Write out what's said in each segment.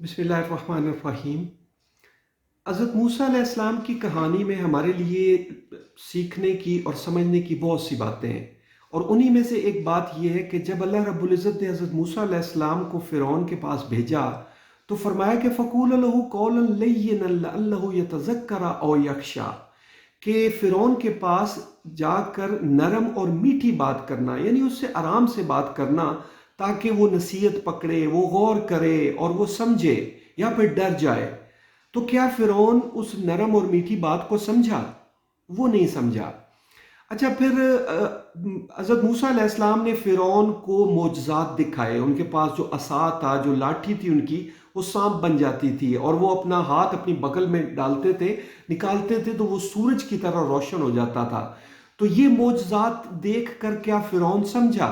बिस्मिल्लाहिर्रहमानिर्रहीम। हज़रत मूसा अलैहिस्सलाम की कहानी में हमारे लिए सीखने की और समझने की बहुत सी बातें हैं, और उन्हीं में से एक बात यह है कि जब अल्लाह रब्बुल इज़्ज़त ने हज़रत मूसा अलैहिस्सलाम को फ़िरौन के पास भेजा तो फरमाया कि फ़क़ूला लहू क़ौलन लय्यिनन लअल्लहु यतज़क्करा औ यख़शा, कि फ़िरौन के पास जाकर नरम और मीठी बात करना, यानी उससे आराम से बात करना, ताकि वो नसीहत पकड़े, वो गौर करे और वो समझे या फिर डर जाए। तो क्या फ़िरौन उस नरम और मीठी बात को समझा? वो नहीं समझा। अच्छा, फिर हज़रत मूसा अलैहिस्सलाम ने फ़िरौन को मोजज़ात दिखाए। उनके पास जो असा था, जो लाठी थी उनकी, वो सांप बन जाती थी, और वो अपना हाथ अपनी बगल में डालते थे, निकालते थे तो वो सूरज की तरह रोशन हो जाता था। तो ये मोजज़ात देख कर क्या फ़िरौन समझा?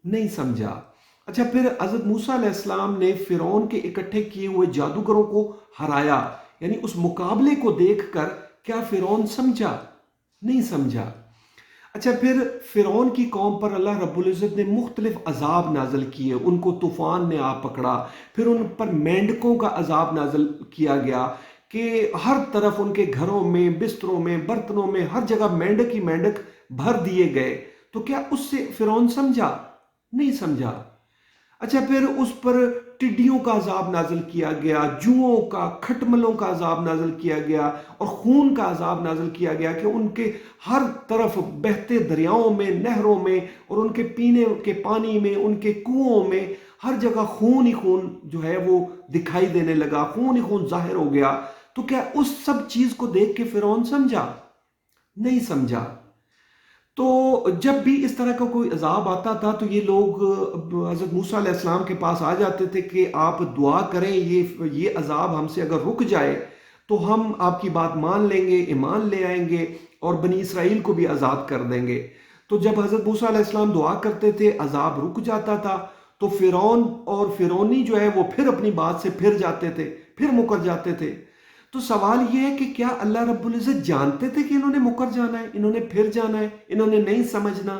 नहीं समझा। अच्छा, फिर हज़रत मूसा अलैहिस्सलाम ने फ़िरौन के इकट्ठे किए हुए जादूगरों को हराया, यानी उस मुकाबले को देखकर क्या फ़िरौन समझा? नहीं समझा। अच्छा, फिर फ़िरौन की कौम पर अल्लाह रब्बुल इज़्ज़त ने मुख्तलिफ अज़ाब नाज़िल किए। उनको तूफ़ान ने आ पकड़ा, फिर उन पर मेंढकों का अज़ाब नाज़िल किया गया कि हर तरफ उनके घरों में, बिस्तरों में, बर्तनों में, हर जगह मेंढक ही मेंढक भर दिए गए। तो क्या उससे फ़िरौन समझा? नहीं समझा। अच्छा, फिर उस पर टिड्डियों का अजाब नाजिल किया गया, जुओं का, खटमलों का अजाब नाजिल किया गया, और खून का अजाब नाजिल किया गया कि उनके हर तरफ बहते दरियाओं में, नहरों में, और उनके पीने के पानी में, उनके कुओं में, हर जगह खून ही खून जो है वो दिखाई देने लगा, खून ही खून जाहिर हो गया। तो क्या उस सब चीज को देख के फिरौन समझा? नहीं समझा। तो जब भी इस तरह का कोई अजाब आता था तो ये लोग हज़रत मूसा अलैहिस्सलाम के पास आ जाते थे कि आप दुआ करें, ये अजाब हमसे अगर रुक जाए तो हम आपकी बात मान लेंगे, ईमान ले आएंगे और बनी इसराइल को भी आज़ाद कर देंगे। तो जब हज़रत मूसा अलैहिस्सलाम दुआ करते थे, अजाब रुक जाता था, तो फिरौन और फिरौनी जो है वो फिर अपनी बात से फिर जाते थे, फिर मुकर जाते थे। तो सवाल यह है कि क्या अल्लाह रब्बुल इज़्ज़त जानते थे कि इन्होंने मुकर जाना है, इन्होंने फिर जाना है, इन्होंने नहीं समझना?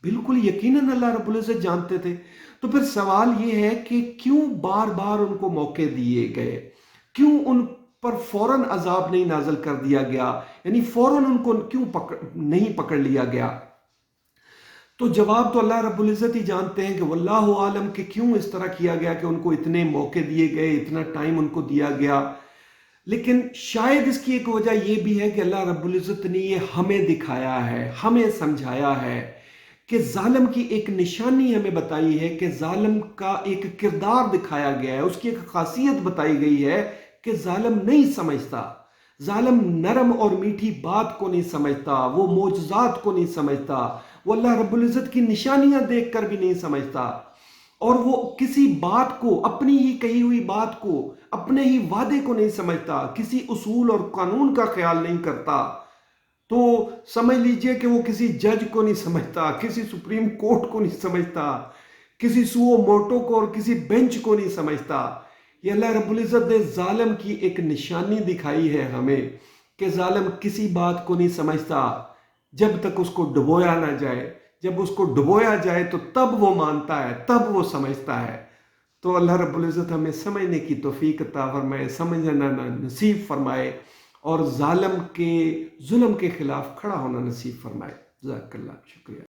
बिल्कुल यकीनन अल्लाह रब्बुल इज़्ज़त जानते थे। तो फिर सवाल यह है कि क्यों बार बार उनको मौके दिए गए? क्यों उन पर फौरन अजाब नहीं नाजल कर दिया गया? यानी फौरन उनको क्यों नहीं पकड़ लिया गया? तो जवाब तो अल्लाह रब्बुल इज़्ज़त ही जानते हैं कि वल्लाहु आलम कि क्यों इस तरह किया गया, कि उनको इतने मौके दिए गए, इतना टाइम उनको दिया गया। लेकिन शायद इसकी एक वजह यह भी है कि अल्लाह रब्बुल इज़्ज़त ने ये हमें दिखाया है, हमें समझाया है कि जालिम की एक निशानी हमें बताई है, कि जालिम का एक किरदार दिखाया गया है, उसकी एक खासियत बताई गई है कि जालिम नहीं समझता। जालिम नरम और मीठी बात को नहीं समझता, वो मोजज़ात को नहीं समझता, वो अल्लाह रब्बुल इज़्ज़त की निशानियां देखकर भी नहीं समझता, और वो किसी बात को, अपनी ही कही हुई बात को, अपने ही वादे को नहीं समझता, किसी उसूल और कानून का ख्याल नहीं करता। तो समझ लीजिए कि वो किसी जज को नहीं समझता, किसी सुप्रीम कोर्ट को नहीं समझता, किसी सुओ मोटो को और किसी बेंच को नहीं समझता। ये अल्लाह रब्बुल इज़्ज़त ने जालिम की एक निशानी दिखाई है हमें, कि जालिम किसी बात को नहीं समझता जब तक उसको डुबोया ना जाए। जब उसको डुबोया जाए तो तब वो मानता है, तब वो समझता है। तो अल्लाह रब्बुल इज़्ज़त हमें समझने की तौफीक अता फरमाए, समझना नसीब फरमाए, और जालिम के जुल्म के खिलाफ खड़ा होना नसीब फरमाए। जज़ाकल्लाह, शुक्रिया।